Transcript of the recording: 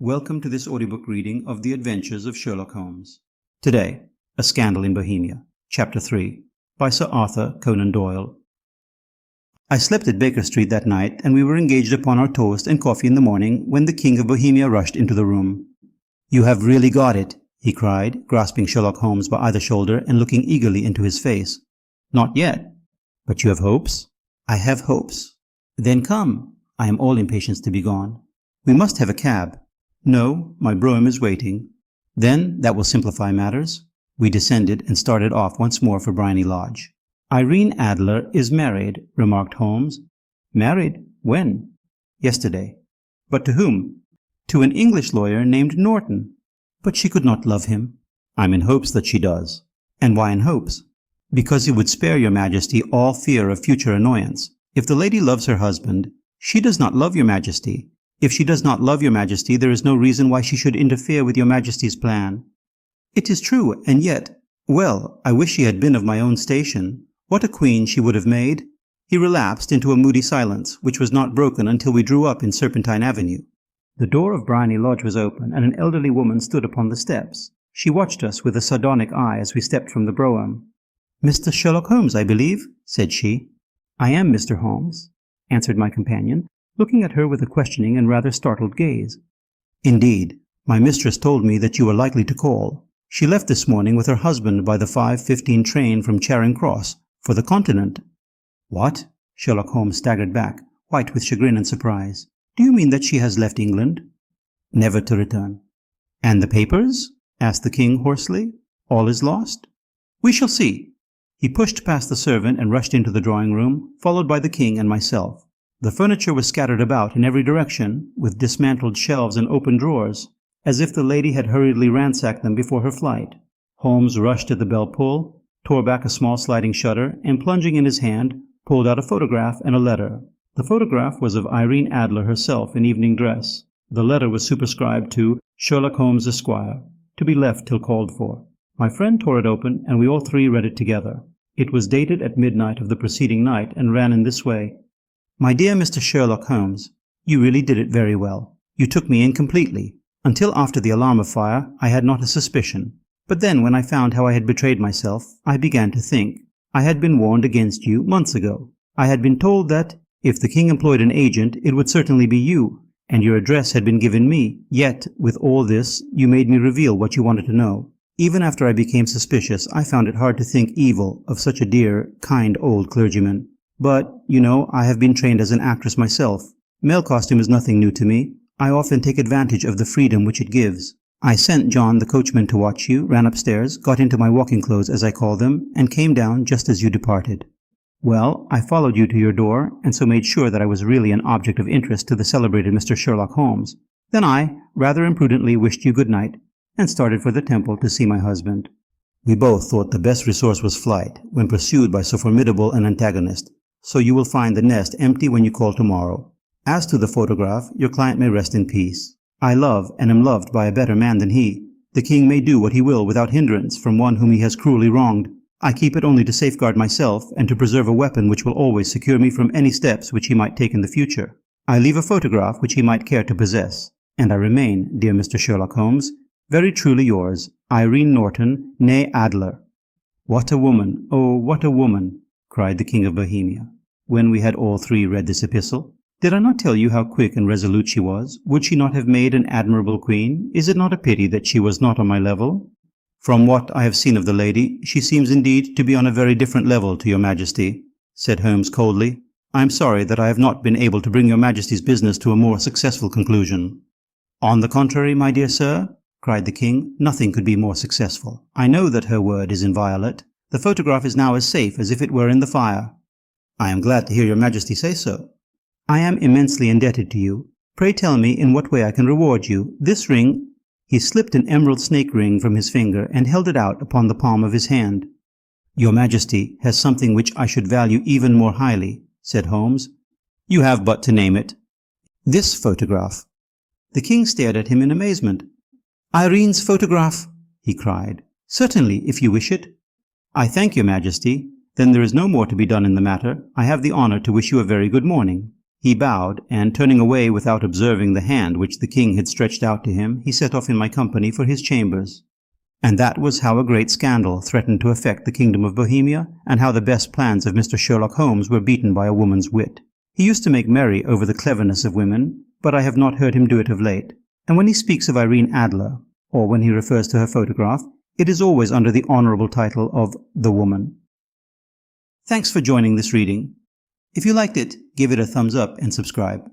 Welcome to this audiobook reading of The Adventures of Sherlock Holmes. Today, A Scandal in Bohemia, Chapter 3, by Sir Arthur Conan Doyle. I slept at Baker Street that night, and we were engaged upon our toast and coffee in the morning when the King of Bohemia rushed into the room. "You have really got it," he cried, grasping Sherlock Holmes by either shoulder and looking eagerly into his face. "Not yet. But you have hopes?" "I have hopes." "Then come. I am all impatience to be gone. We must have a cab." "No, my brougham is waiting." "Then that will simplify matters." We descended and started off once more for Briony Lodge. "Irene Adler is married," remarked Holmes. "Married? When?" "Yesterday." "But to whom?" "To an English lawyer named Norton." "But she could not love him." "I'm in hopes that she does." "And why in hopes?" "Because it would spare your Majesty all fear of future annoyance. If the lady loves her husband, she does not love your Majesty. If she does not love your Majesty, there is no reason why she should interfere with your Majesty's plan." "It is true, and yet— well, I wish she had been of my own station. What a queen she would have made!" He relapsed into a moody silence, which was not broken until we drew up in Serpentine Avenue. The door of Briony Lodge was open, and an elderly woman stood upon the steps. She watched us with a sardonic eye as we stepped from the brougham. "Mr. Sherlock Holmes, I believe," said she. "I am Mr. Holmes," answered my companion, looking at her with a questioning and rather startled gaze. "Indeed. My mistress told me that you were likely to call. She left this morning with her husband by the 5:15 train from Charing Cross for the Continent." "What?" Sherlock Holmes staggered back, white with chagrin and surprise. "Do you mean that she has left England?" "Never to return." "And the papers?" asked the king hoarsely. "All is lost?" "We shall see." He pushed past the servant and rushed into the drawing-room, followed by the king and myself. The furniture was scattered about in every direction, with dismantled shelves and open drawers, as if the lady had hurriedly ransacked them before her flight. Holmes rushed to the bell-pull, tore back a small sliding shutter, and plunging in his hand, pulled out a photograph and a letter. The photograph was of Irene Adler herself in evening dress. The letter was superscribed to Sherlock Holmes, Esquire, to be left till called for. My friend tore it open, and we all three read it together. It was dated at midnight of the preceding night, and ran in this way: "My dear Mr. Sherlock Holmes, you really did it very well. You took me in completely. Until after the alarm of fire, I had not a suspicion. But then, when I found how I had betrayed myself, I began to think. I had been warned against you months ago. I had been told that, if the king employed an agent, it would certainly be you, and your address had been given me. Yet, with all this, you made me reveal what you wanted to know. Even after I became suspicious, I found it hard to think evil of such a dear, kind old clergyman. But, you know, I have been trained as an actress myself. Male costume is nothing new to me. I often take advantage of the freedom which it gives. I sent John the coachman to watch you, ran upstairs, got into my walking clothes as I call them, and came down just as you departed. Well, I followed you to your door, and so made sure that I was really an object of interest to the celebrated Mr. Sherlock Holmes. Then I, rather imprudently, wished you good night, and started for the Temple to see my husband." We both thought the best resource was flight, when pursued by so formidable an antagonist. So you will find the nest empty when you call tomorrow. As to the photograph, your client may rest in peace. I love and am loved by a better man than he. The king may do what he will without hindrance from one whom he has cruelly wronged. I keep it only to safeguard myself and to preserve a weapon which will always secure me from any steps which he might take in the future. I leave a photograph which he might care to possess. And I remain, dear Mr. Sherlock Holmes, very truly yours, Irene Norton, née Adler. "What a woman, oh, what a woman!" cried the King of Bohemia, when we had all three read this epistle. "Did I not tell you how quick and resolute she was? Would she not have made an admirable queen? Is it not a pity that she was not on my level?" "From what I have seen of the lady, she seems indeed to be on a very different level to your Majesty," said Holmes coldly. "I am sorry that I have not been able to bring your Majesty's business to a more successful conclusion." "On the contrary, my dear sir," cried the king, "nothing could be more successful. I know that her word is inviolate. The photograph is now as safe as if it were in the fire." "I am glad to hear your Majesty say so." "I am immensely indebted to you. Pray tell me in what way I can reward you. This ring—" He slipped an emerald snake ring from his finger and held it out upon the palm of his hand. "Your Majesty has something which I should value even more highly," said Holmes. "You have but to name it." "This photograph." The king stared at him in amazement. "Irene's photograph!" he cried. "Certainly, if you wish it." "I thank your Majesty. Then there is no more to be done in the matter. I have the honor to wish you a very good morning." He bowed, and turning away without observing the hand which the king had stretched out to him, he set off in my company for his chambers. And that was how a great scandal threatened to affect the kingdom of Bohemia, and how the best plans of Mr. Sherlock Holmes were beaten by a woman's wit. He used to make merry over the cleverness of women, but I have not heard him do it of late. And when he speaks of Irene Adler, or when he refers to her photograph, it is always under the honourable title of The Woman. Thanks for joining this reading. If you liked it, give it a thumbs up and subscribe.